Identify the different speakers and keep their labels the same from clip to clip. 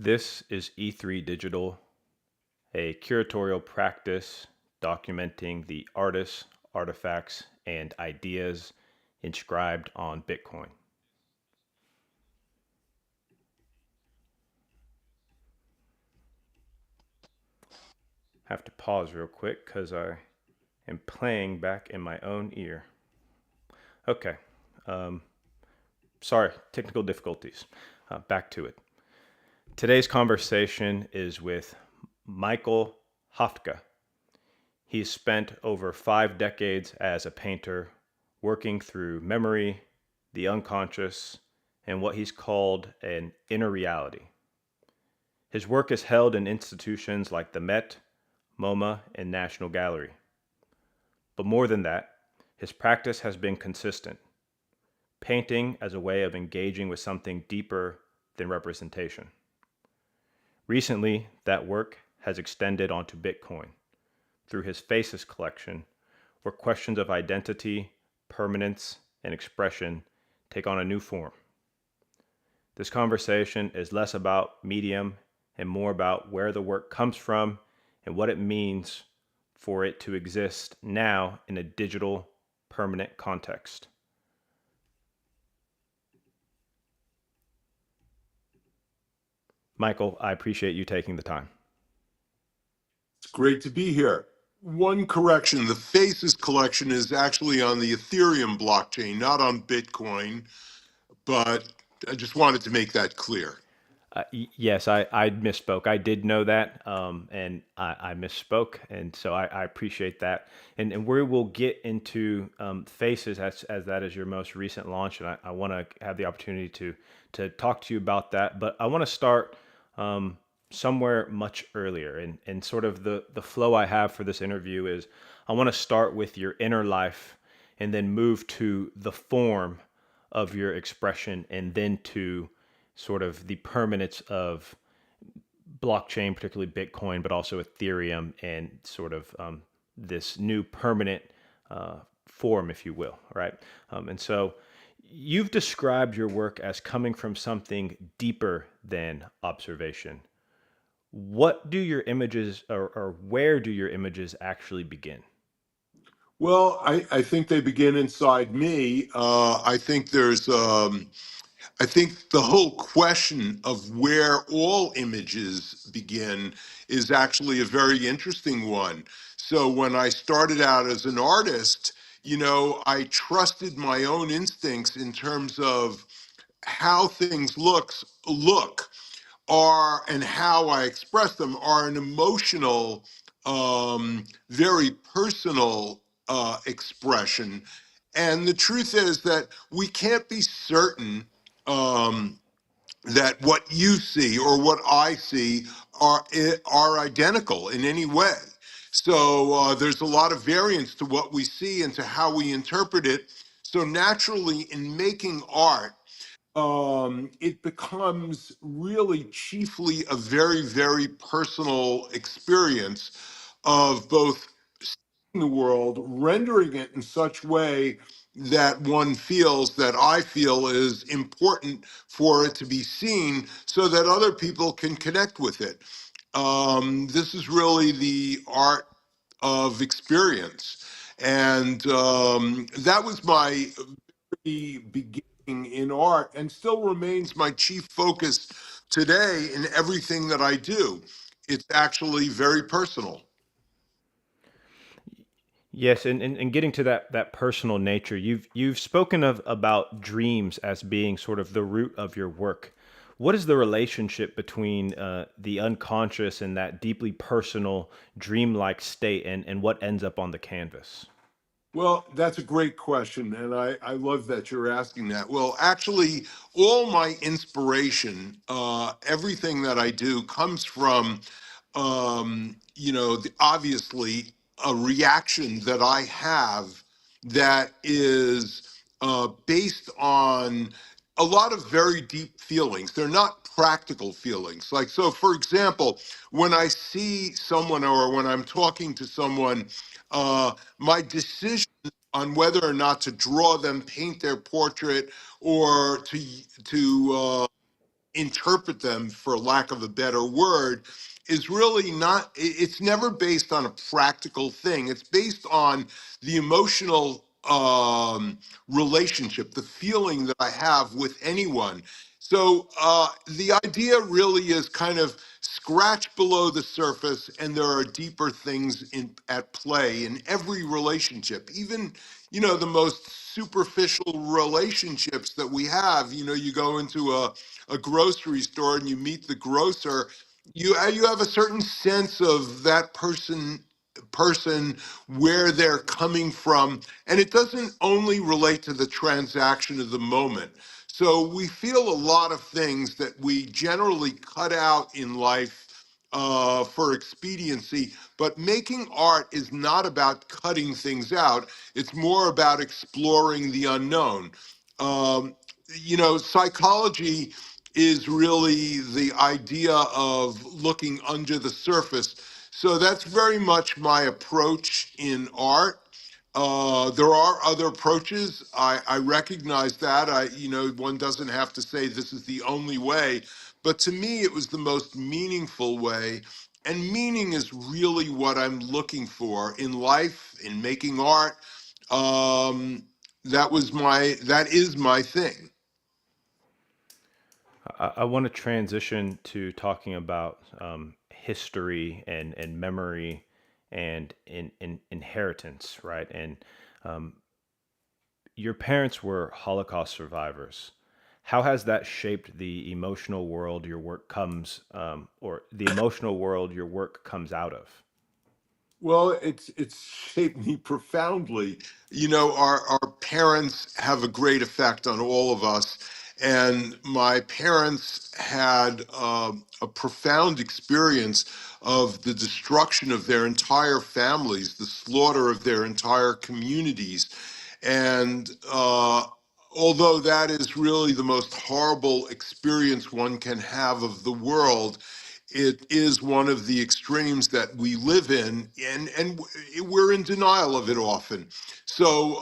Speaker 1: This is E3 Digital, a curatorial practice documenting the artists, artifacts, and ideas inscribed on Bitcoin. Have to pause real quick because I am playing back in my own ear. Okay. Sorry, technical difficulties. Back to it. Today's conversation is with Michael Hafftka. He's spent over 5 decades as a painter, working through memory, the unconscious, and what he's called an inner reality. His work is held in institutions like the Met, MoMA, and National Gallery. But more than that, his practice has been consistent, painting as a way of engaging with something deeper than representation. Recently, that work has extended onto Bitcoin through his Faces collection, where questions of identity, permanence, and expression take on a new form. This conversation is less about medium and more about where the work comes from and what it means for it to exist now in a digital, permanent context. Michael, I appreciate you taking the time.
Speaker 2: It's great to be here. One correction, the Faces collection is actually on the Ethereum blockchain, not on Bitcoin, but I just wanted to make that clear.
Speaker 1: Yes, I misspoke. I did know that, and I misspoke, and so I appreciate that. And we will get into Faces as that is your most recent launch, and I want to have the opportunity to talk to you about that. But I want to start somewhere much earlier, and sort of the flow I have for this interview is I want to start with your inner life, and then move to the form of your expression, and then to sort of the permanence of blockchain, particularly Bitcoin, but also Ethereum, and sort of this new permanent form, if you will, right? And so you've described your work as coming from something deeper than observation. What do your images, or where do your images actually begin?
Speaker 2: Well, I think they begin inside me. I think the whole question of where all images begin is actually a very interesting one. So when I started out as an artist, I trusted my own instincts in terms of how things look are and how I express them are an emotional, very personal expression. And the truth is that we can't be certain um, that what you see or what I see are identical in any way. So there's a lot of variance to what we see and to how we interpret it. So naturally, in making art, it becomes really chiefly a very, very personal experience of both seeing the world, rendering it in such way that one feels that I feel is important for it to be seen so that other people can connect with it. This is really the art of experience. And that was my beginning in art and still remains my chief focus today in everything that I do. It's actually very personal.
Speaker 1: Yes, and getting to that personal nature, you've spoken of about dreams as being sort of the root of your work. What is the relationship between the unconscious and that deeply personal dreamlike state, and what ends up on the canvas?
Speaker 2: Well, that's a great question, and I love that you're asking that. Well, actually, all my inspiration, everything that I do comes from, obviously a reaction that I have that is based on a lot of very deep feelings. They're not practical feelings. Like, so for example, when I see someone or when I'm talking to someone, my decision on whether or not to draw them, paint their portrait, or to interpret them, for lack of a better word, is really not, it's never based on a practical thing. It's based on the emotional relationship, the feeling that I have with anyone. So the idea really is kind of scratch below the surface, and there are deeper things at play in every relationship, even the most superficial relationships that we have. You go into a grocery store and you meet the grocer, you have a certain sense of that person, where they're coming from, and it doesn't only relate to the transaction of the moment. So we feel a lot of things that we generally cut out in life for expediency, but making art is not about cutting things out. It's more about exploring the unknown. Um, Psychology is really the idea of looking under the surface. So that's very much my approach in art. There are other approaches. I recognize that. One doesn't have to say this is the only way, but to me, it was the most meaningful way. And meaning is really what I'm looking for in life, in making art. That is my thing.
Speaker 1: I want to transition to talking about history and memory and in inheritance, right? And um, your parents were Holocaust survivors. How has that shaped the emotional world your work comes, or the emotional world your work comes out of?
Speaker 2: Well, it's shaped me profoundly. Our parents have a great effect on all of us, and my parents had a profound experience of the destruction of their entire families, the slaughter of their entire communities, and although that is really the most horrible experience one can have of the world, it is one of the extremes that we live in, and we're in denial of it often. So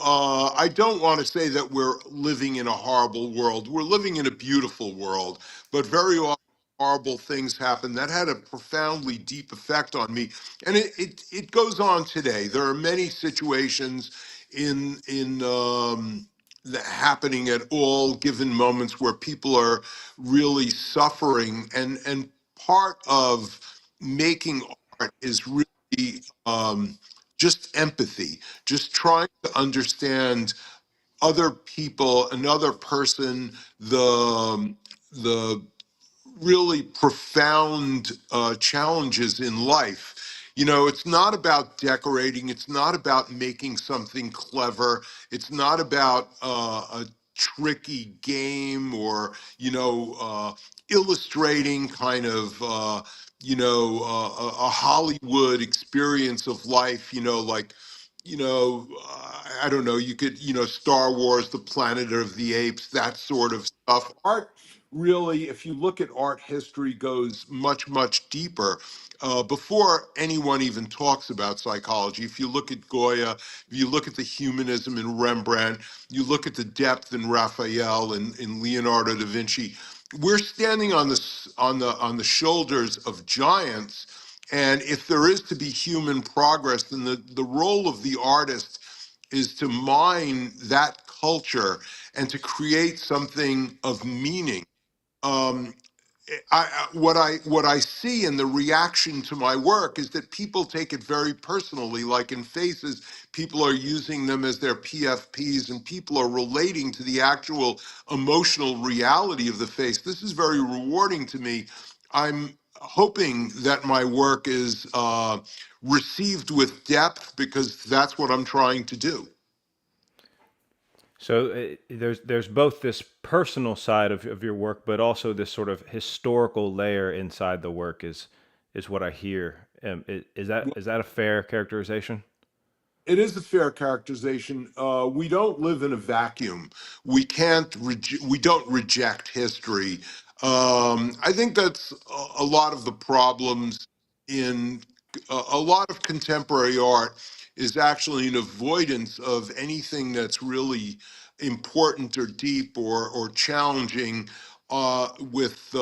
Speaker 2: I don't want to say that we're living in a horrible world. We're living in a beautiful world, but very often horrible things happen that had a profoundly deep effect on me, and it goes on today. There are many situations in that happening at all given moments where people are really suffering, and part of making art is really just empathy, just trying to understand other people, another person, the really profound challenges in life. It's not about decorating. It's not about making something clever. It's not about a tricky game, or, illustrating kind of, a Hollywood experience of life, like, I don't know, you could, Star Wars, the Planet of the Apes, that sort of stuff. Art really, if you look at art history, goes much, much deeper. Before anyone even talks about psychology, if you look at Goya, if you look at the humanism in Rembrandt, you look at the depth in Raphael and in Leonardo da Vinci, we're standing on the shoulders of giants. And if there is to be human progress, then the role of the artist is to mine that culture and to create something of meaning. um, what I see in the reaction to my work is that people take it very personally. Like in faces, people are using them as their PFPs, and people are relating to the actual emotional reality of the face. This is very rewarding to me. I'm hoping that my work is received with depth, because that's what I'm trying to do.
Speaker 1: So there's both this personal side of your work, but also this sort of historical layer inside the work is what I hear. Is that a fair characterization?
Speaker 2: It is a fair characterization. We don't live in a vacuum. We don't reject history. I think that's a lot of the problems in a lot of contemporary art, is actually an avoidance of anything that's really important or deep or challenging. with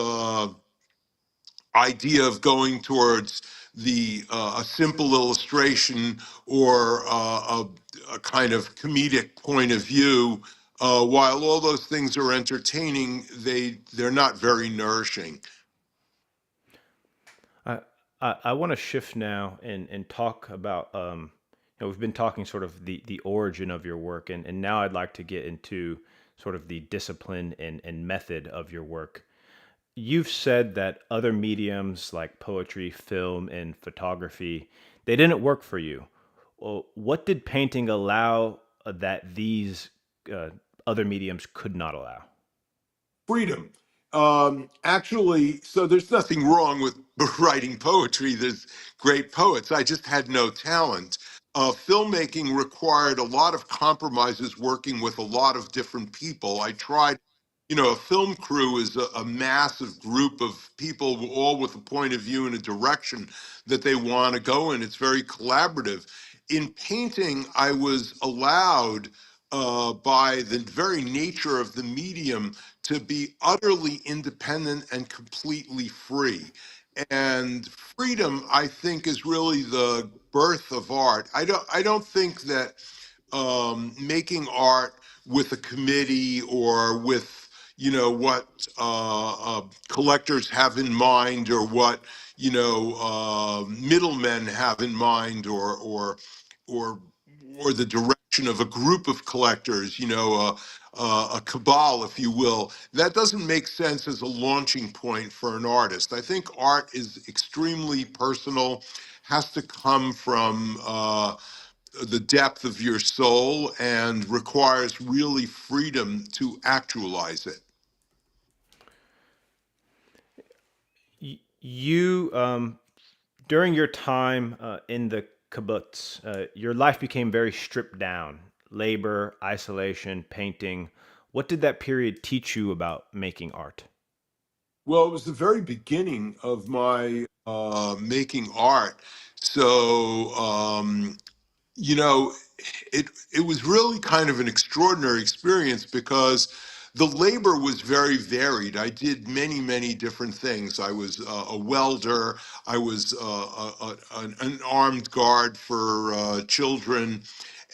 Speaker 2: idea of going towards the a simple illustration or a kind of comedic point of view. While all those things are entertaining, they're not very nourishing.
Speaker 1: I I want to shift now and talk about we've been talking sort of the origin of your work, and now I'd like to get into sort of the discipline and method of your work. You've said that other mediums like poetry, film, and photography, they didn't work for you. Well, what did painting allow that these uh, other mediums could not allow?
Speaker 2: Freedom. Actually, so there's nothing wrong with writing poetry. There's great poets. I just had no talent. Filmmaking required a lot of compromises working with a lot of different people. I tried, a film crew is a massive group of people, all with a point of view and a direction that they want to go in. It's very collaborative. In painting, I was allowed by the very nature of the medium to be utterly independent and completely free. And freedom, I think, is really the birth of art. I don't think that making art with a committee or with what collectors have in mind or what middlemen have in mind or or the direction of a group of collectors, a cabal, if you will, that doesn't make sense as a launching point for an artist. I think art is extremely personal, has to come from the depth of your soul, and requires really freedom to actualize it.
Speaker 1: You during your time in the kibbutz, your life became very stripped down. Labor, isolation, painting. What did that period teach you about making art?
Speaker 2: Well, it was the very beginning of my making art. So, you know, it was really kind of an extraordinary experience because the labor was very varied. I did many different things. I was a welder. I was an armed guard for children,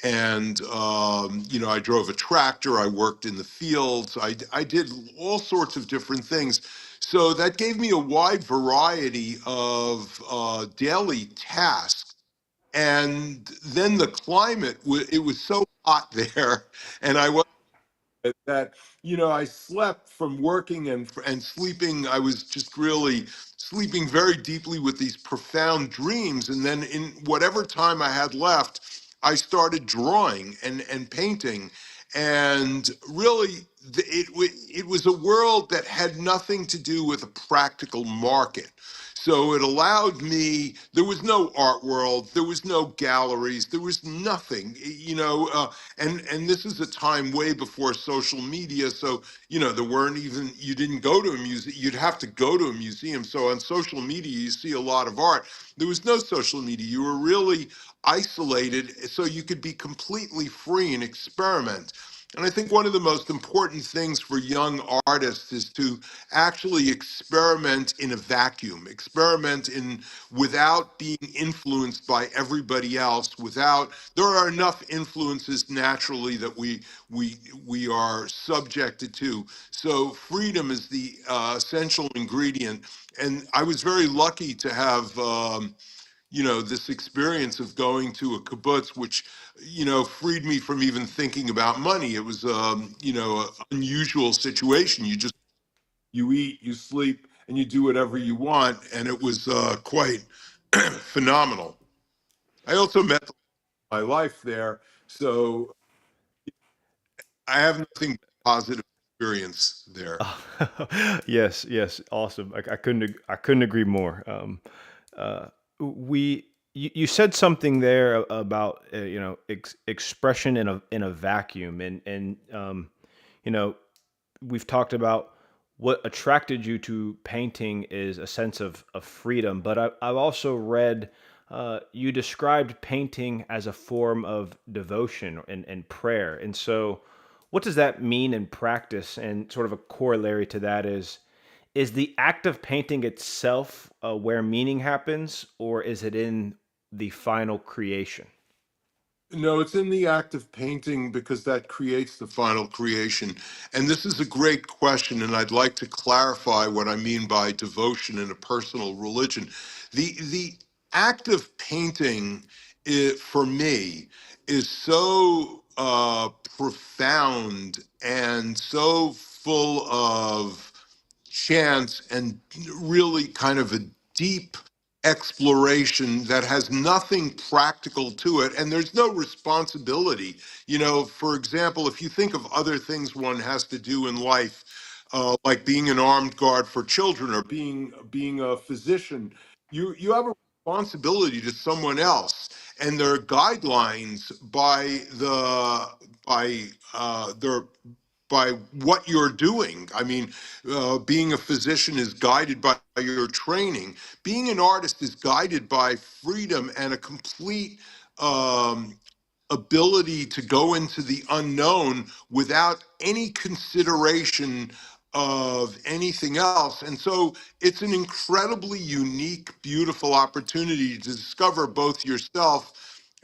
Speaker 2: and I drove a tractor. I worked in the fields. I did all sorts of different things. So that gave me a wide variety of daily tasks. And then the climate, it was so hot there, and I was that I slept from working and sleeping. I was just really sleeping very deeply with these profound dreams, and then in whatever time I had left, I started drawing and painting, and really it was a world that had nothing to do with a practical market. So it allowed me, there was no art world, there was no galleries, there was nothing, and this is a time way before social media. So, there weren't even, you didn't go to a museum, you'd have to go to a museum. So on social media, you see a lot of art. There was no social media. You were really isolated, so you could be completely free and experiment. And I think one of the most important things for young artists is to actually experiment in a vacuum, experiment in without being influenced by everybody else, without there are enough influences naturally that we are subjected to. So freedom is the essential ingredient. And I was very lucky to have this experience of going to a kibbutz, which, freed me from even thinking about money. It was, an unusual situation. You eat, you sleep, and you do whatever you want. And it was quite phenomenal. I also met my life there. So I have nothing but positive experience there.
Speaker 1: Yes, yes, awesome. I couldn't agree more. Uh, we you said something there about expression in a vacuum, and you know we've talked about what attracted you to painting is a sense of freedom, but I've also read you described painting as a form of devotion and prayer, and so What does that mean in practice? And sort of a corollary to that is the act of painting itself where meaning happens, or is it in the final creation?
Speaker 2: No, it's in the act of painting because that creates the final creation. And this is a great question, and I'd like to clarify what I mean by devotion in a personal religion. The act of painting, for me, is so profound and so full of chance and really kind of a deep exploration that has nothing practical to it, and there's no responsibility. For example, if you think of other things one has to do in life, like being an armed guard for children or being a physician, you have a responsibility to someone else, and there are guidelines by what you're doing. I mean, being a physician is guided by your training. Being an artist is guided by freedom and a complete um, ability to go into the unknown without any consideration of anything else. And so it's an incredibly unique, beautiful opportunity to discover both yourself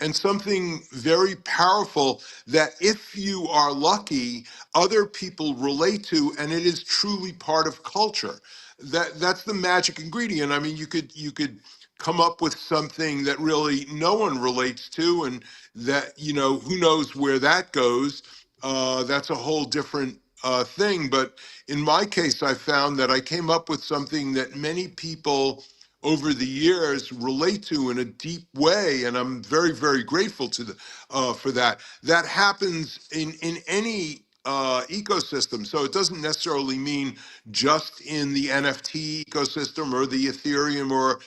Speaker 2: and something very powerful that, if you are lucky, other people relate to, and it is truly part of culture. That's the magic ingredient. I mean, you could come up with something that really no one relates to, and that, who knows where that goes. That's a whole different thing. But in my case, I found that I came up with something that many people over the years relate to in a deep way, and I'm very, very grateful for that. That happens in any ecosystem. So it doesn't necessarily mean just in the NFT ecosystem or the Ethereum or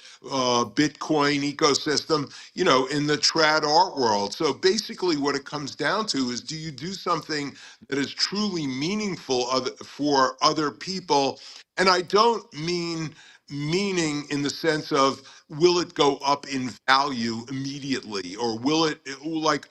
Speaker 2: Bitcoin ecosystem, in the trad art world. So basically, what it comes down to is, do you do something that is truly meaningful for other people? And I don't mean meaning in the sense of, will it go up in value immediately, or will it, like,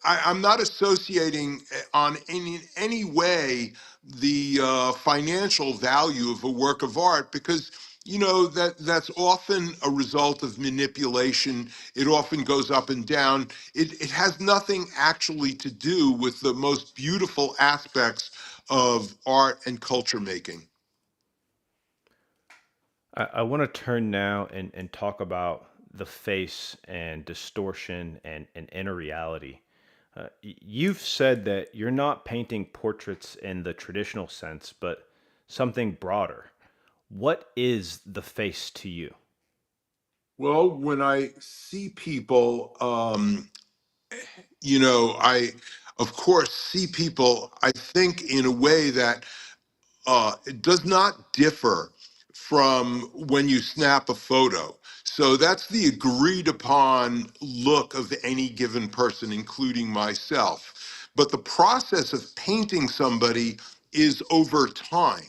Speaker 2: I'm not associating on any way the financial value of a work of art, because that's often a result of manipulation. It often goes up and down. It has nothing actually to do with the most beautiful aspects of art and culture making.
Speaker 1: I want to turn now and talk about the face and distortion and inner reality. You've said that you're not painting portraits in the traditional sense, but something broader. What is the face to you?
Speaker 2: Well, when I see people, I, of course, see people, I think, in a way that it does not differ from when you snap a photo. So that's the agreed upon look of any given person, including myself. But the process of painting somebody is over time.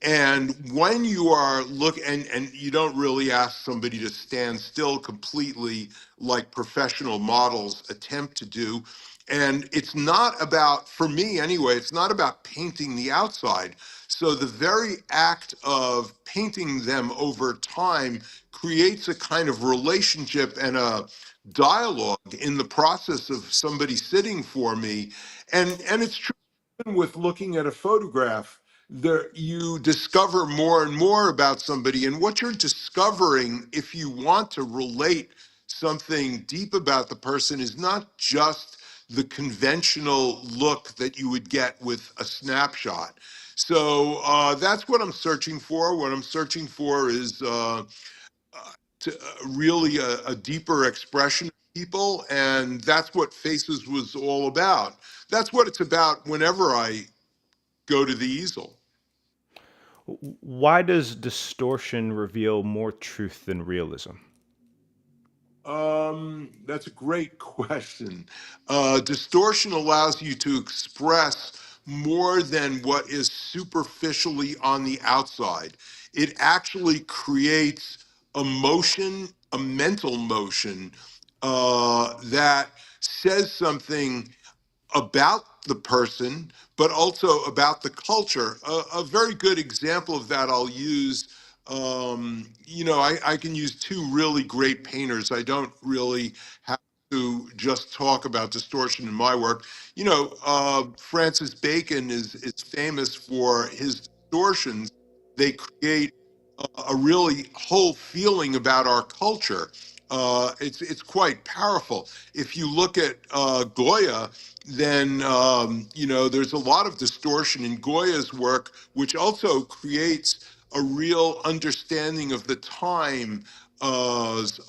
Speaker 2: And when you are and you don't really ask somebody to stand still completely like professional models attempt to do. And it's not about, for me anyway, it's not about painting the outside. So the very act of painting them over time creates a kind of relationship and a dialogue in the process of somebody sitting for me. And it's true with looking at a photograph. There, you discover more and more about somebody, and what you're discovering, if you want to relate something deep about the person, is not just the conventional look that you would get with a snapshot. So that's what I'm searching for. What I'm searching for is really a deeper expression of people, and that's what Faces was all about. That's what it's about whenever I go to the easel.
Speaker 1: Why does distortion reveal more truth than realism?
Speaker 2: That's a great question. Distortion allows you to express more than what is superficially on the outside. It actually creates a motion, a mental motion, that says something about the person, but also about the culture. A very good example of that I'll use. I can use two really great painters. I don't really have to just talk about distortion in my work. Francis Bacon is famous for his distortions. They create a really whole feeling about our culture. It's quite powerful. If you look at Goya, then there's a lot of distortion in Goya's work, which also creates a real understanding of the time of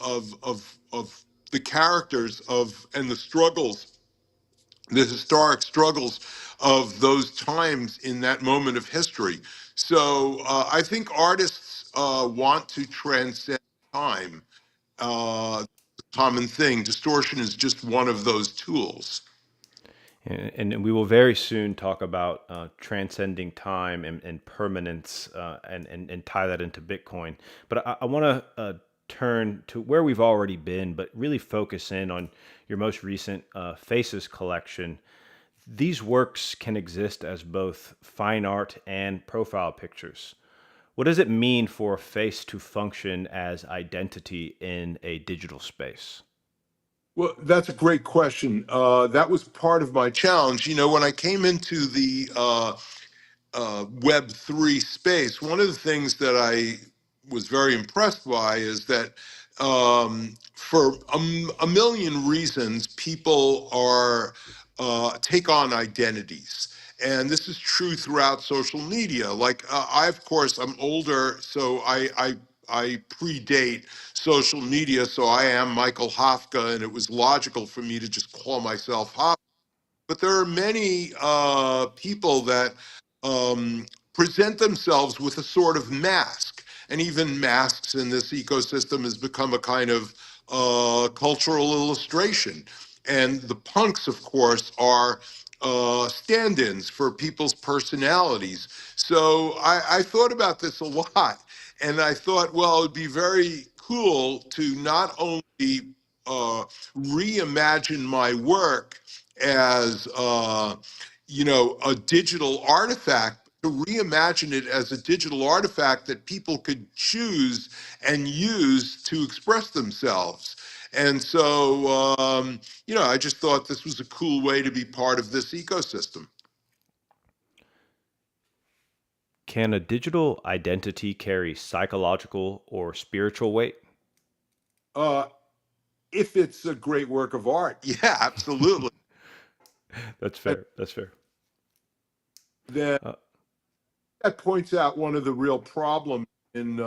Speaker 2: the characters of and the historic struggles of those times in that moment of history. So I think artists want to transcend time. Common thing. Distortion is just one of those tools.
Speaker 1: And we will very soon talk about transcending time and permanence and tie that into Bitcoin. But I want to turn to where we've already been, but really focus in on your most recent Faces collection. These works can exist as both fine art and profile pictures. What does it mean for a face to function as identity in a digital space?
Speaker 2: Well, that's a great question. That was part of my challenge. When I came into the Web3 space, one of the things that I was very impressed by is that for a million reasons, people are take on identities. And this is true throughout social media. Like of course, I'm older, so I predate social media. So I am Michael Hafftka, and it was logical for me to just call myself Hafftka. But there are many people that present themselves with a sort of mask, and even masks in this ecosystem has become a kind of cultural illustration. And the punks, of course, are stand-ins for people's personalities. So I thought about this a lot, and I thought, well, it would be very cool to not only reimagine my work as a digital artifact, to reimagine it as a digital artifact that people could choose and use to express themselves. And so, I just thought this was a cool way to be part of this ecosystem.
Speaker 1: Can a digital identity carry psychological or spiritual weight?
Speaker 2: Uh, if it's a great work of art, yeah, absolutely.
Speaker 1: That's
Speaker 2: And
Speaker 1: fair. That's fair.
Speaker 2: then
Speaker 1: Uh,
Speaker 2: that points out one of the real problems in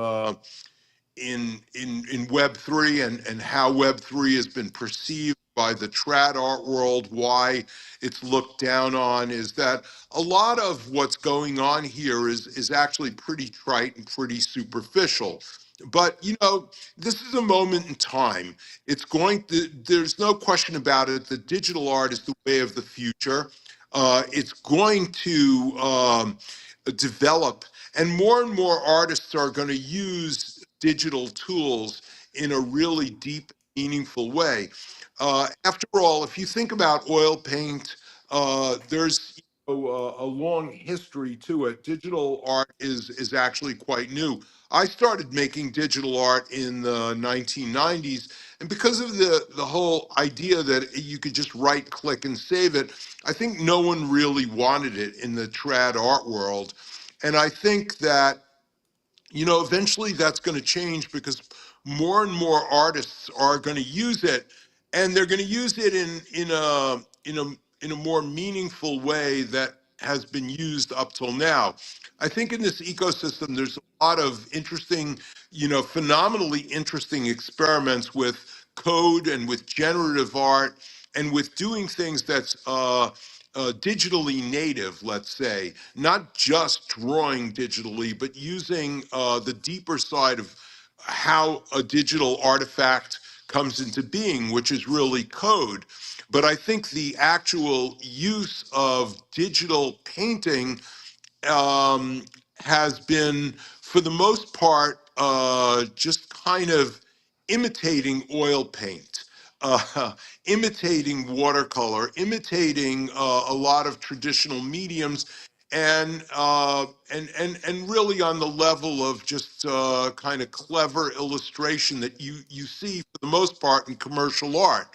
Speaker 2: in Web3 and how Web3 has been perceived by the trad art world, why it's looked down on, is that a lot of what's going on here is actually pretty trite and pretty superficial. But this is a moment in time. There's no question about it. The digital art is the way of the future. It's going to develop, and more artists are going to use digital tools in a really deep, meaningful way. After all, if you think about oil paint, there's a long history to it. Digital art is actually quite new. I started making digital art in the 1990s, and because of the whole idea that you could just right click and save it, I think no one really wanted it in the trad art world. And I think that eventually that's going to change because more and more artists are going to use it, and they're going to use it in a more meaningful way that has been used up till now. I think in this ecosystem, there's a lot of interesting, phenomenally interesting experiments with code and with generative art and with doing things that's digitally native, let's say, not just drawing digitally, but using the deeper side of how a digital artifact comes into being, which is really code. But I think the actual use of digital painting um, has been, for the most part, just kind of imitating oil paint. uh, imitating watercolor, imitating a lot of traditional mediums, and really on the level of just kind of clever illustration that you see for the most part in commercial art.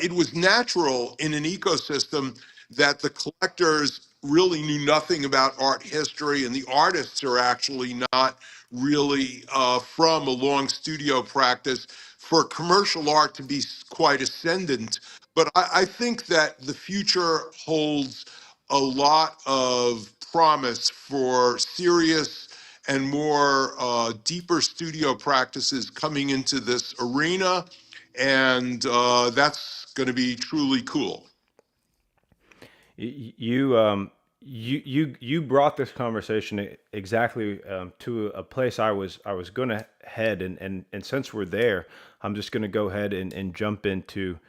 Speaker 2: It was natural in an ecosystem that the collectors really knew nothing about art history, and the artists are actually not really from a long studio practice for commercial art to be quite ascendant. But I think that the future holds a lot of promise for serious and more deeper studio practices coming into this arena, and that's going to be truly cool.
Speaker 1: You brought this conversation exactly to a place I was going to head, and since we're there, I'm just going to go ahead and jump into.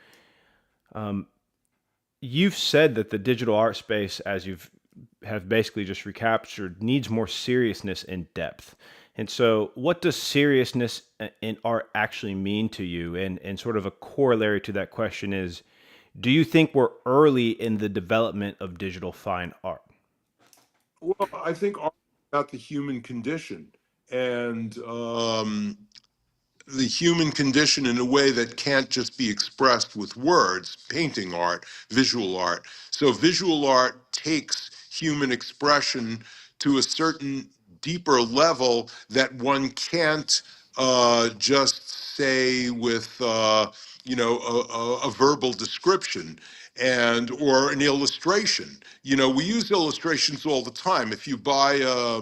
Speaker 1: You've said that the digital art space, as you've have basically just recaptured, needs more seriousness and depth. And so, what does seriousness in art actually mean to you? And sort of a corollary to that question is, do you think we're early in the development of digital fine art?
Speaker 2: Well, I think art is about the human condition, and the human condition in a way that can't just be expressed with words, painting art, visual art. So visual art takes human expression to a certain deeper level that one can't just say with a verbal description and or an illustration. We use illustrations all the time. If you buy a,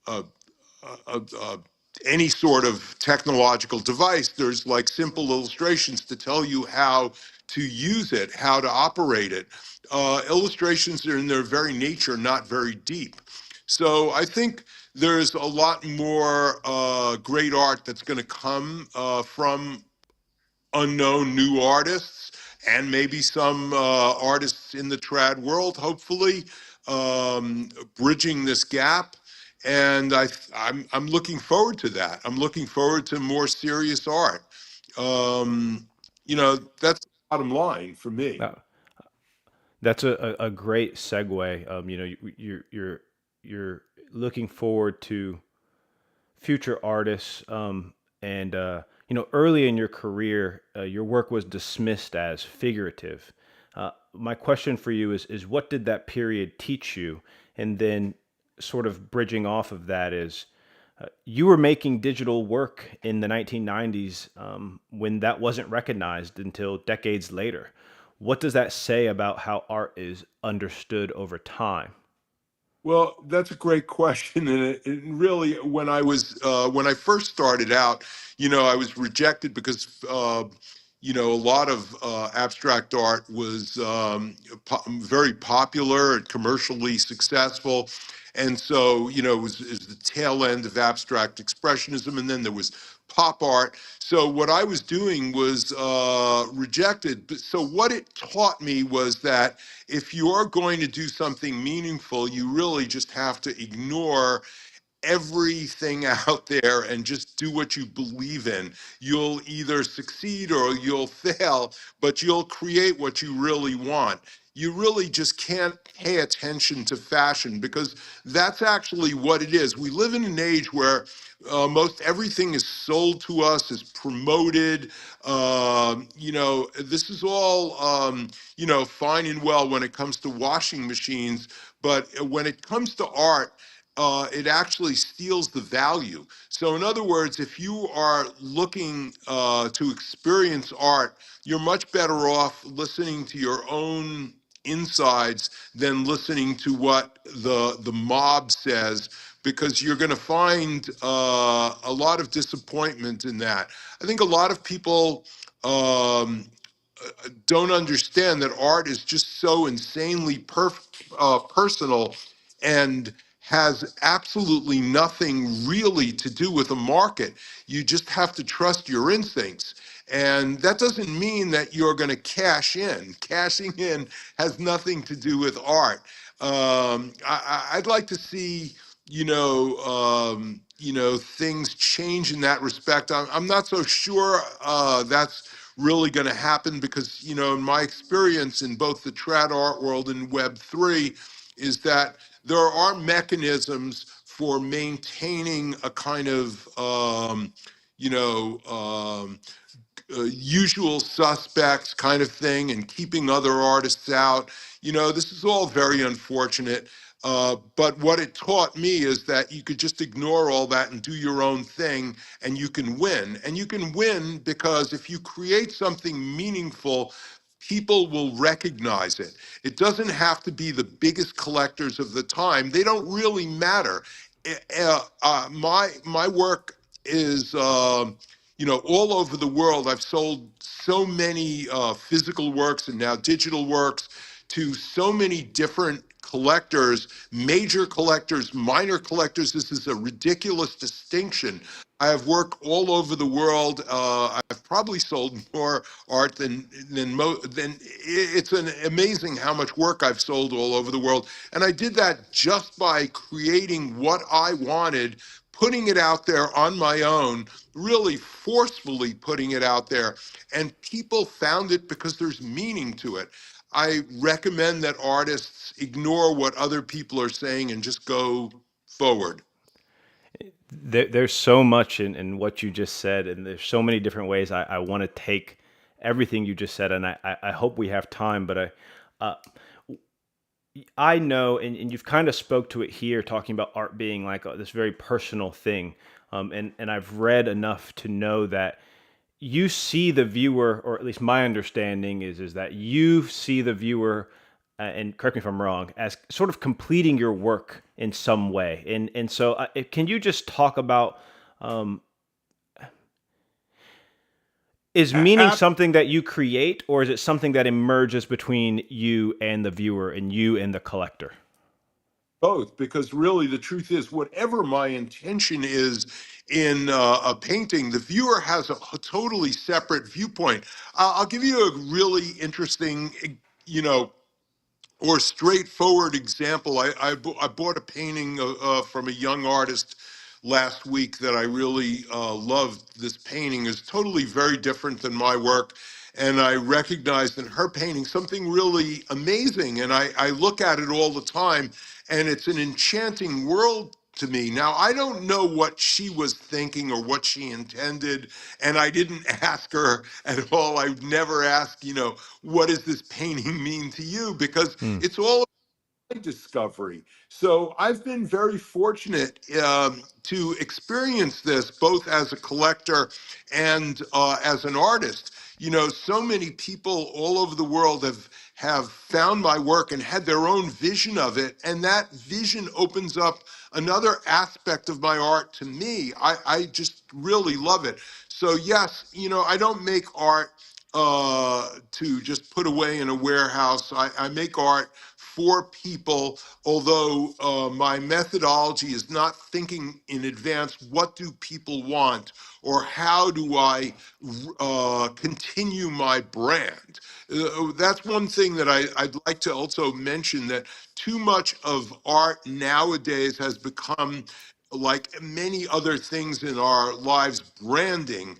Speaker 2: a any sort of technological device, there's like simple illustrations to tell you how to use it, how to operate it. Illustrations are in their very nature not very deep. So I think there's a lot more great art that's going to come from unknown new artists and maybe some artists in the trad world, hopefully, bridging this gap. And I'm looking forward to that. I'm looking forward to more serious art. That's the bottom line for me.
Speaker 1: Uh, that's a great segue. You're looking forward to future artists, and early in your career, your work was dismissed as figurative. My question for you is what did that period teach you? And then, sort of bridging off of that, is you were making digital work in the 1990s, when that wasn't recognized until decades later. What does that say about how art is understood over time?
Speaker 2: Well, that's a great question, and it really, when I first started out, I was rejected because a lot of abstract art was very popular and commercially successful, and so it was the tail end of abstract expressionism, and then there was pop art. So what I was doing was rejected. So what it taught me was that if you are going to do something meaningful, you really just have to ignore everything out there and just do what you believe in. You'll either succeed or you'll fail, but you'll create what you really want. You really just can't pay attention to fashion because that's actually what it is. We live in an age where most everything is sold to us, is promoted. This is all, fine and well when it comes to washing machines, but when it comes to art, it actually steals the value. So, in other words, if you are looking to experience art, you're much better off listening to your own insides than listening to what the mob says, because you're going to find a lot of disappointment in that. I think a lot of people don't understand that art is just so insanely personal and has absolutely nothing really to do with a market. You just have to trust your instincts. And that doesn't mean that you're going to cash in. Cashing in has nothing to do with art. I'd like to see things change in that respect. I'm not so sure that's really going to happen because, in my experience in both the trad art world and Web3, is that there are mechanisms for maintaining a kind of, you know, um, usual suspects kind of thing and keeping other artists out. This is all very unfortunate. But what it taught me is that you could just ignore all that and do your own thing, and you can win. And you can win because if you create something meaningful, people will recognize it. It doesn't have to be the biggest collectors of the time. They don't really matter. My work is all over the world. I've sold so many physical works and now digital works to so many different collectors, major collectors, minor collectors. This is a ridiculous distinction. I have work all over the world. I've probably sold more art than it's an amazing how much work I've sold all over the world. And I did that just by creating what I wanted, putting it out there on my own, really forcefully putting it out there. And people found it because there's meaning to it. I recommend that artists ignore what other people are saying and just go forward.
Speaker 1: There's so much in what you just said, and there's so many different ways I want to take everything you just said, and I hope we have time, but I know, and you've kind of spoke to it here, talking about art being like this very personal thing, and I've read enough to know that you see the viewer, or at least my understanding is that you see the viewer, and correct me if I'm wrong, as sort of completing your work in some way. And so, can you just talk about, um, is meaning something that you create, or is it something that emerges between you and the viewer, and you and the collector?
Speaker 2: Both, because really the truth is, whatever my intention is in a painting, the viewer has a totally separate viewpoint. I'll give you a really interesting, you know, or straightforward example. I bought a painting from a young artist last week that I really loved. This painting is totally very different than my work. And I recognized in her painting something really amazing. And I look at it all the time, and it's an enchanting world to me. Now, I don't know what she was thinking or what she intended, and I didn't ask her at all. I would never ask, what does this painting mean to you? Because
Speaker 1: Hmm.
Speaker 2: it's all discovery. So I've been very fortunate to experience this both as a collector and as an artist. So many people all over the world have found my work and had their own vision of it, and that vision opens up another aspect of my art to me. I just really love it. So yes, I don't make art to just put away in a warehouse. I make art for people, although my methodology is not thinking in advance, what do people want, or how do I continue my brand? That's one thing that I'd like to also mention, that too much of art nowadays has become, like many other things in our lives, branding,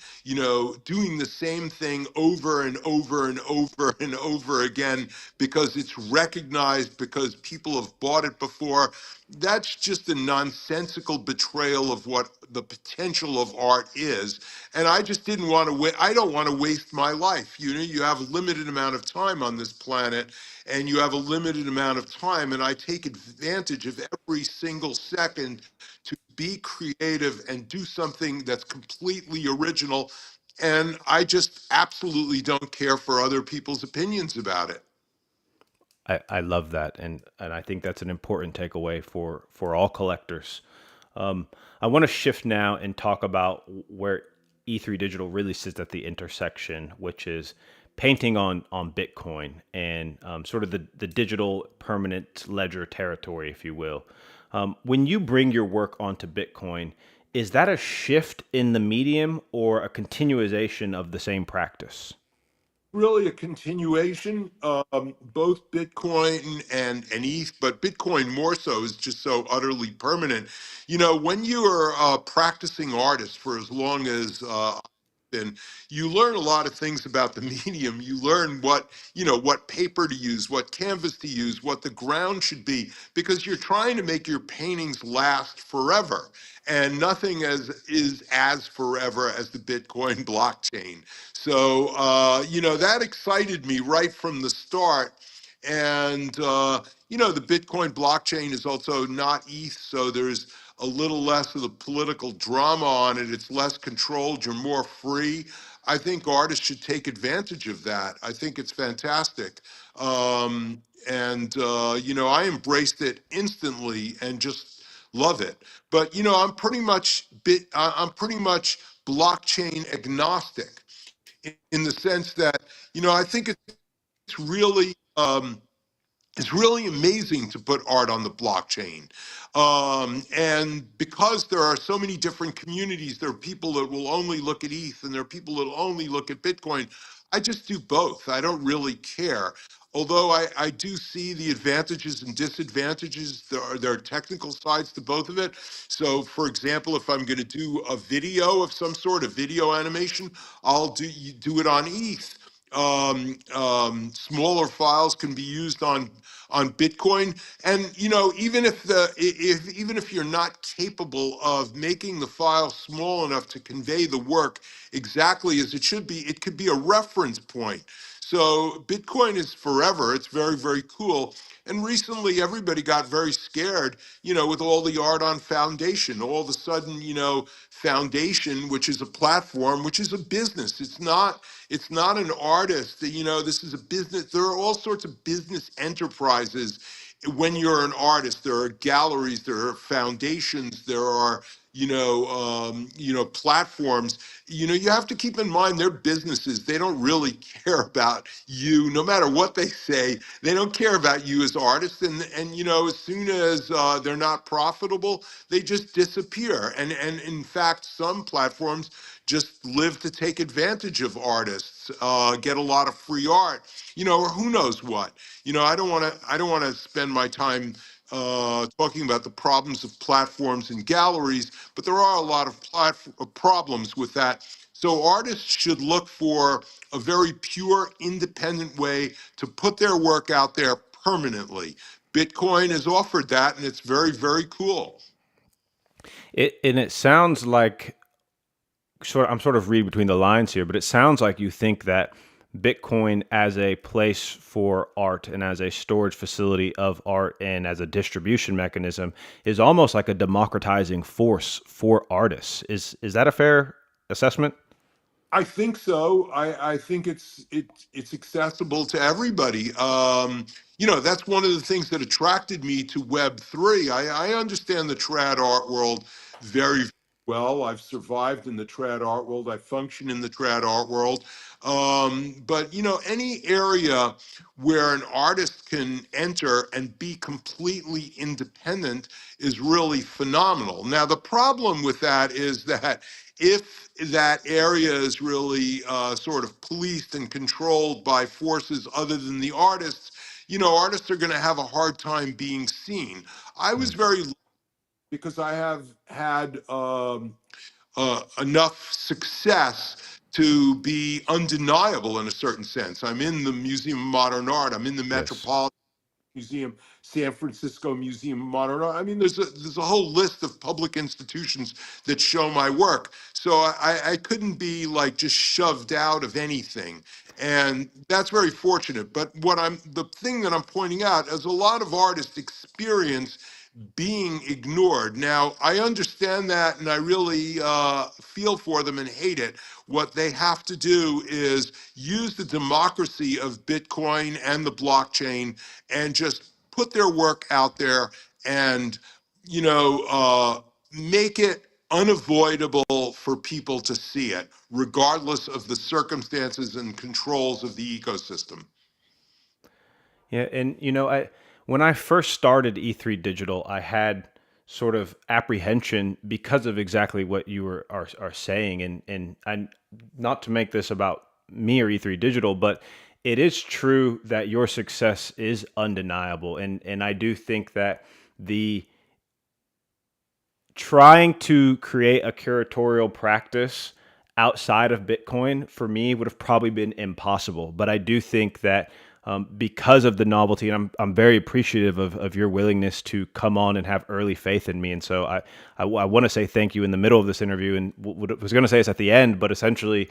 Speaker 2: doing the same thing over and over and over and over again because it's recognized, because people have bought it before. That's just a nonsensical betrayal of what the potential of art is. And I just didn't want to I don't want to waste my life. You have a limited amount of time on this planet, and you have a limited amount of time, and I take advantage of every single second to be creative and do something that's completely original. And I just absolutely don't care for other people's opinions about it.
Speaker 1: I love that, and I think that's an important takeaway for all collectors. I want to shift now and talk about where E3 Digital really sits at the intersection, which is painting on Bitcoin and sort of the digital permanent ledger territory, if you will. When you bring your work onto Bitcoin, is that a shift in the medium or a continuation of the same practice?
Speaker 2: really a continuation. Both Bitcoin and ETH, but Bitcoin more so is just so utterly permanent. When you are a practicing artist for as long as and you learn a lot of things about the medium. You learn what paper to use, what canvas to use, what the ground should be, because you're trying to make your paintings last forever. And nothing is as forever as the Bitcoin blockchain. So, that excited me right from the start. And, the Bitcoin blockchain is also not ETH, so there's a little less of the political drama on it. It's less controlled. You're more free. I think artists should take advantage of that. I think it's fantastic. I embraced it instantly and just love it. But I'm pretty much blockchain agnostic in the sense that I think it's really it's really amazing to put art on the blockchain. And because there are so many different communities, there are people that will only look at ETH and there are people that will only look at Bitcoin. I just do both. I don't really care. Although I do see the advantages and disadvantages, there are technical sides to both of it. So, for example, if I'm going to do a video of some sort, a video animation, I'll do it on ETH. Smaller files can be used on Bitcoin, and even if you're not capable of making the file small enough to convey the work exactly as it should be, it could be a reference point. So Bitcoin is forever. It's very, very cool. And recently, everybody got very scared, with all the art on Foundation. All of a sudden, Foundation, which is a platform, which is a business. It's not an artist. This is a business. There are all sorts of business enterprises. When you're an artist, there are galleries, there are foundations, there are platforms. You have to keep in mind they're businesses. They don't really care about you, no matter what they say. They don't care about you as artists, and as soon as they're not profitable, they just disappear. And in fact, some platforms just live to take advantage of artists, get a lot of free art, or who knows what. I don't want to spend my time talking about the problems of platforms and galleries, but there are a lot of problems with that. So artists should look for a very pure, independent way to put their work out there permanently. Bitcoin has offered that, and it's very, very cool.
Speaker 1: And it sounds like I'm sort of reading between the lines here, but it sounds like you think that Bitcoin as a place for art and as a storage facility of art and as a distribution mechanism is almost like a democratizing force for artists. Is that a fair assessment?
Speaker 2: I think so. I think it's accessible to everybody. That's one of the things that attracted me to Web3. I understand the trad art world very well. I've survived in the trad art world. I function in the trad art world. But any area where an artist can enter and be completely independent is really phenomenal. Now, the problem with that is that if that area is really sort of policed and controlled by forces other than the artists, artists are going to have a hard time being seen. I was very lucky because I have had enough success to be undeniable in a certain sense. I'm in the Museum of Modern Art. I'm in the
Speaker 1: Yes.
Speaker 2: Metropolitan Museum, San Francisco Museum of Modern Art. I mean, there's a whole list of public institutions that show my work. So I couldn't be like just shoved out of anything. And that's very fortunate. But the thing that I'm pointing out is a lot of artists experience being ignored. Now, I understand that and I really feel for them and hate it. What they have to do is use the democracy of Bitcoin and the blockchain and just put their work out there and, make it unavoidable for people to see it, regardless of the circumstances and controls of the ecosystem.
Speaker 1: Yeah, and I when I first started E3 Digital, I had sort of apprehension because of exactly what you are saying, and not to make this about me or E3 Digital, but it is true that your success is undeniable. And I do think that the trying to create a curatorial practice outside of Bitcoin for me would have probably been impossible. But I do think that because of the novelty, and I'm very appreciative of your willingness to come on and have early faith in me. And so I want to say thank you in the middle of this interview, and what I was going to say is at the end, but essentially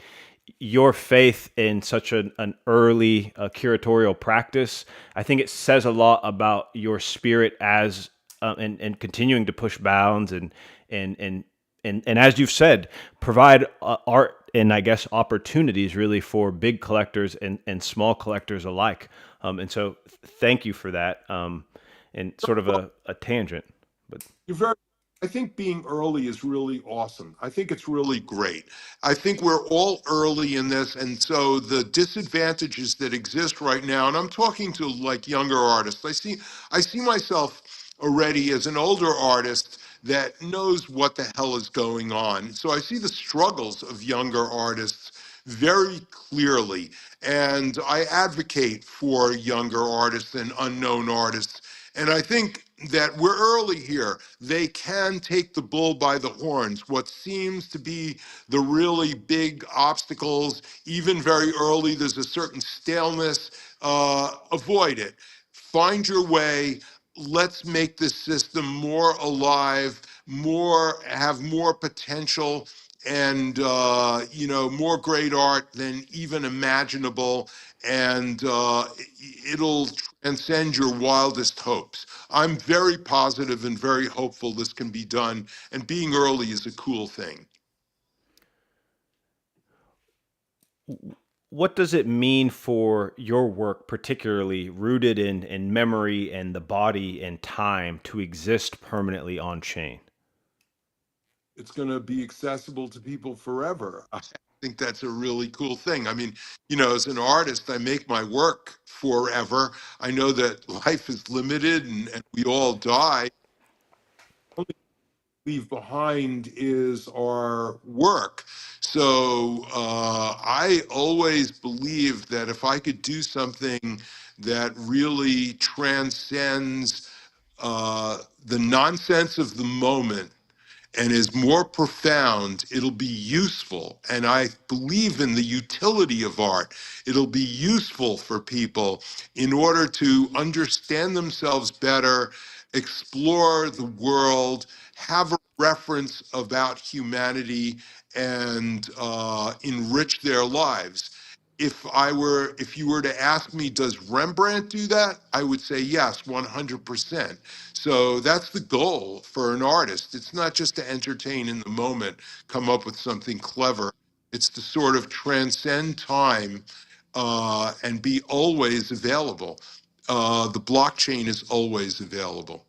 Speaker 1: your faith in such an early curatorial practice, I think it says a lot about your spirit as and continuing to push bounds and and and as you've said, provide art and I guess opportunities really for big collectors and small collectors alike. And so thank you for that. And sort of a tangent, but
Speaker 2: You're very, I think being early is really awesome. I think it's really great. I think we're all early in this. And so the disadvantages that exist right now, and I'm talking to like younger artists, I see myself already as an older artist that knows what the hell is going on. So I see the struggles of younger artists very clearly. And I advocate for younger artists and unknown artists. And I think that we're early here. They can take the bull by the horns. What seems to be the really big obstacles, even very early, there's a certain staleness. Avoid it. Find your way. Let's make this system more alive, have more potential, and more great art than even imaginable, and it'll transcend your wildest hopes. I'm very positive and very hopeful this can be done, and being early is a cool thing.
Speaker 1: what does it mean for your work, particularly rooted in memory and the body and time, to exist permanently on chain?
Speaker 2: It's going to be accessible to people forever. I think that's a really cool thing. I mean, as an artist, I make my work forever. I know that life is limited and we all die. Leave behind is our work. So I always believe that if I could do something that really transcends the nonsense of the moment and is more profound, it'll be useful. And I believe in the utility of art. It'll be useful for people in order to understand themselves better, explore the world, have a reference about humanity, and enrich their lives. If you were to ask me, does Rembrandt do that? I would say yes, 100%. So that's the goal for an artist. It's not just to entertain in the moment, come up with something clever. It's to sort of transcend time and be always available. The blockchain is always available.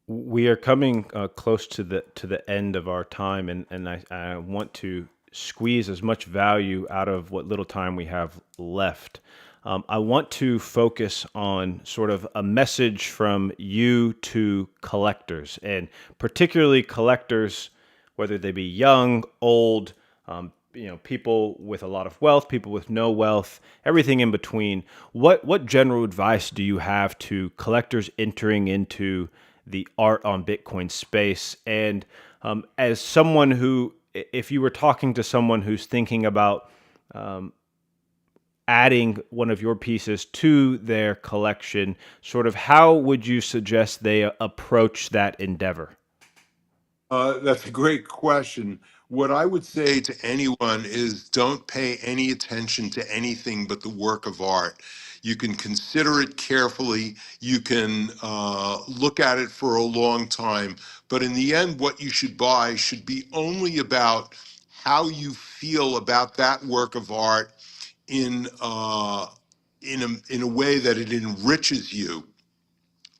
Speaker 1: We are coming close to the end of our time, and I want to squeeze as much value out of what little time we have left. I want to focus on sort of a message from you to collectors, and particularly collectors, whether they be young, old, people with a lot of wealth, people with no wealth, everything in between. What general advice do you have to collectors entering into the art on Bitcoin space? And as someone who, if you were talking to someone who's thinking about adding one of your pieces to their collection, sort of how would you suggest they approach that endeavor?
Speaker 2: That's a great question. What I would say to anyone is don't pay any attention to anything but the work of art. You can consider it carefully, you can look at it for a long time, but in the end, what you should buy should be only about how you feel about that work of art in a way that it enriches you.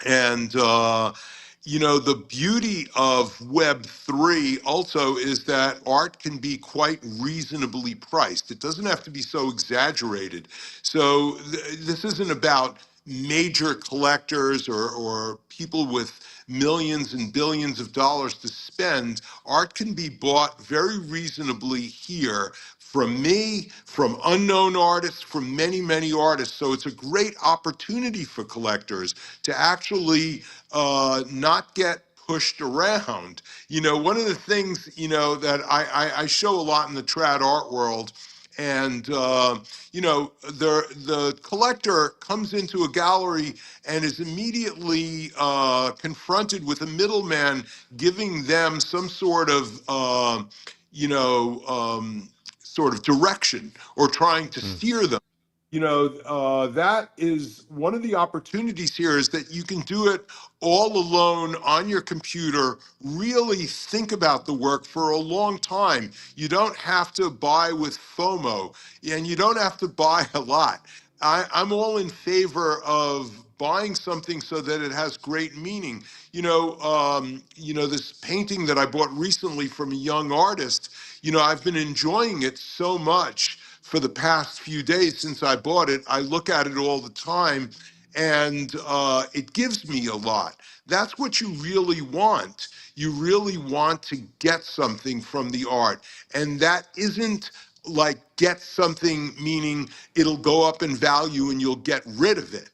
Speaker 2: And the beauty of Web3 also is that art can be quite reasonably priced. It doesn't have to be so exaggerated. So this isn't about major collectors or people with millions and billions of dollars to spend. Art can be bought very reasonably here from me, from unknown artists, from many, many artists. So it's a great opportunity for collectors to actually not get pushed around. One of the things, that I show a lot in the trad art world, and the collector comes into a gallery and is immediately confronted with a middleman giving them some sort of sort of direction or trying to
Speaker 1: Mm.
Speaker 2: steer them. That is one of the opportunities here, is that you can do it all alone on your computer, really think about the work for a long time. You don't have to buy with FOMO, and you don't have to buy a lot. I'm all in favor of buying something so that it has great meaning. This painting that I bought recently from a young artist, I've been enjoying it so much for the past few days since I bought it. I look at it all the time, and it gives me a lot. That's what you really want. You really want to get something from the art. And that isn't like get something, meaning it'll go up in value and you'll get rid of it.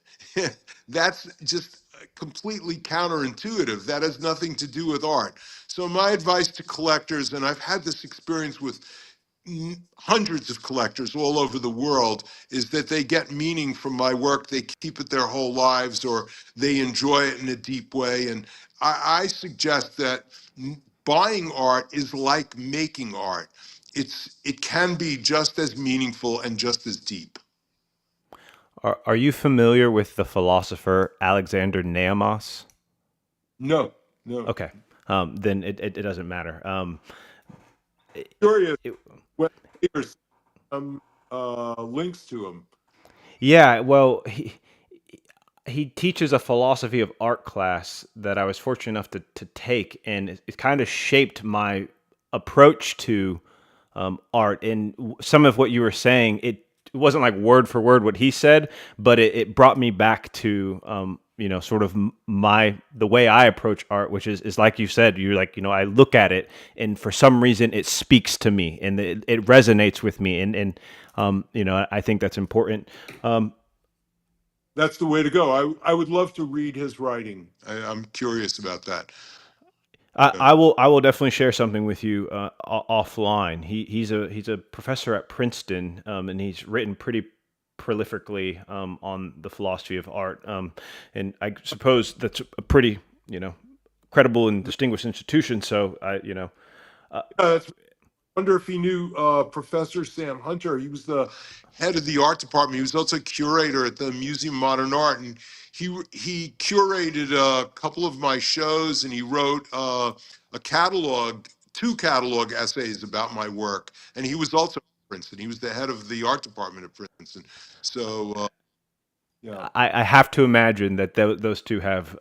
Speaker 2: That's just completely counterintuitive. That has nothing to do with art. So my advice to collectors, and I've had this experience with hundreds of collectors all over the world, is that they get meaning from my work. They keep it their whole lives, or they enjoy it in a deep way. And I suggest that buying art is like making art. It can be just as meaningful and just as deep.
Speaker 1: Are you familiar with the philosopher Alexander Nehamas?
Speaker 2: No, no.
Speaker 1: Okay, then it doesn't matter.
Speaker 2: Curious
Speaker 1: It,
Speaker 2: whether there's some links to him.
Speaker 1: yeah, well, he teaches a philosophy of art class that I was fortunate enough to take, and it kind of shaped my approach to art. And some of what you were saying, it wasn't like word for word what he said, but it brought me back to sort of the way I approach art, which is like you said. You're like, I look at it, and for some reason it speaks to me, and it resonates with me, and I think that's important.
Speaker 2: That's the way to go. I would love to read his writing. I'm curious about that. Yeah.
Speaker 1: I will definitely share something with you offline. He's a professor at Princeton, and he's written pretty prolifically on the philosophy of art. And I suppose that's a pretty credible and distinguished institution. So
Speaker 2: That's wonder if he knew Professor Sam Hunter. He was the head of the art department. He was also curator at the Museum of Modern Art, and he curated a couple of my shows, and he wrote a catalog, two catalog essays about my work. And he was also at Princeton. He was the head of the art department at Princeton. So yeah,
Speaker 1: I have to imagine that those two have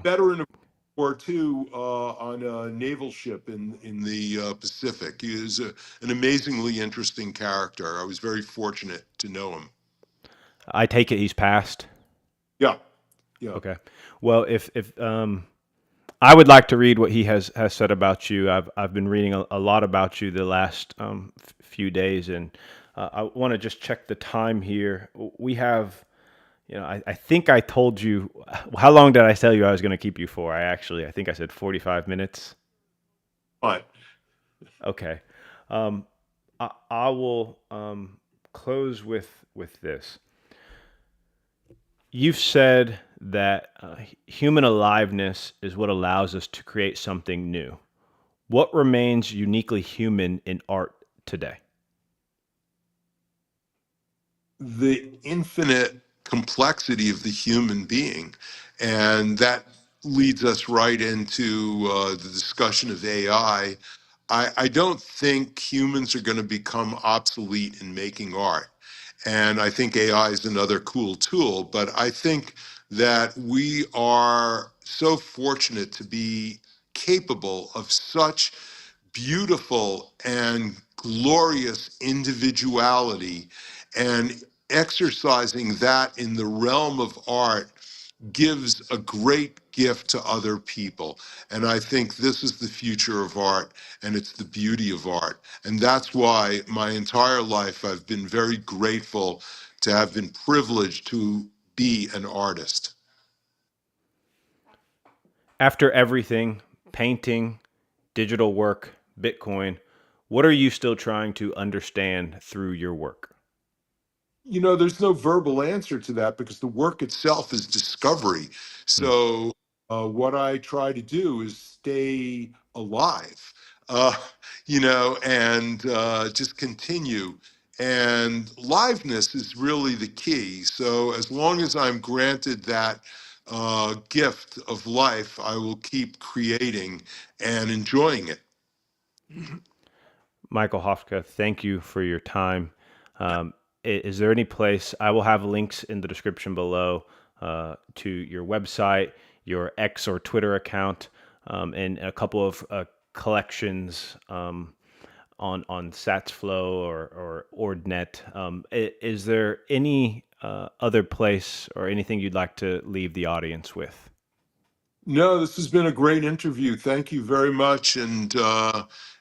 Speaker 2: veteran of World War II on a naval ship in the Pacific. He is an amazingly interesting character. I was very fortunate to know him.
Speaker 1: I take it he's passed.
Speaker 2: Yeah, yeah.
Speaker 1: Okay. Well, if I would like to read what he has said about you. I've been reading a lot about you the last few days, and I want to just check the time here. We have, I think I told you, how long did I tell you I was going to keep you for? I think I said 45 minutes.
Speaker 2: Fine.
Speaker 1: Okay. I will close with this. You've said that human aliveness is what allows us to create something new. What remains uniquely human in art today?
Speaker 2: The infinite complexity of the human being. And that leads us right into the discussion of AI. I don't think humans are going to become obsolete in making art. And I think AI is another cool tool, but I think that we are so fortunate to be capable of such beautiful and glorious individuality, and exercising that in the realm of art gives a great gift to other people. And I think this is the future of art, and it's the beauty of art. And that's why my entire life I've been very grateful to have been privileged to be an artist.
Speaker 1: After everything, painting, digital work, Bitcoin, what are you still trying to understand through your work?
Speaker 2: There's no verbal answer to that because the work itself is discovery.
Speaker 1: Hmm.
Speaker 2: So, what I try to do is stay alive, uh, and just continue. And liveness is really the key. So, as long as I'm granted that gift of life, I will keep creating and enjoying it.
Speaker 1: Michael Hafftka, thank you for your time. Is there any place I will have links in the description below to your website, your X or Twitter account, and a couple of collections on Satsflow or Ordnet? Is there any other place or anything you'd like to leave the audience with?
Speaker 2: No, this has been a great interview. Thank you very much. And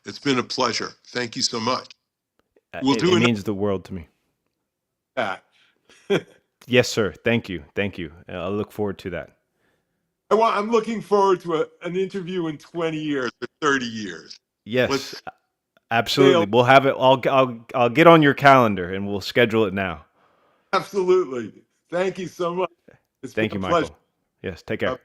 Speaker 2: it's been a pleasure. Thank you so much. We'll
Speaker 1: It
Speaker 2: do another
Speaker 1: means the world to me.
Speaker 2: chat.
Speaker 1: Yes, sir. Thank you. Thank you. I look forward to that.
Speaker 2: I'm looking forward to an interview in 20 years or 30 years.
Speaker 1: Yes,
Speaker 2: Let's stay
Speaker 1: absolutely.
Speaker 2: alive.
Speaker 1: We'll have it. I'll get on your calendar and we'll schedule it now.
Speaker 2: Absolutely. Thank you so much. It's been
Speaker 1: Thank
Speaker 2: a
Speaker 1: you,
Speaker 2: pleasure.
Speaker 1: Michael. Yes, take care.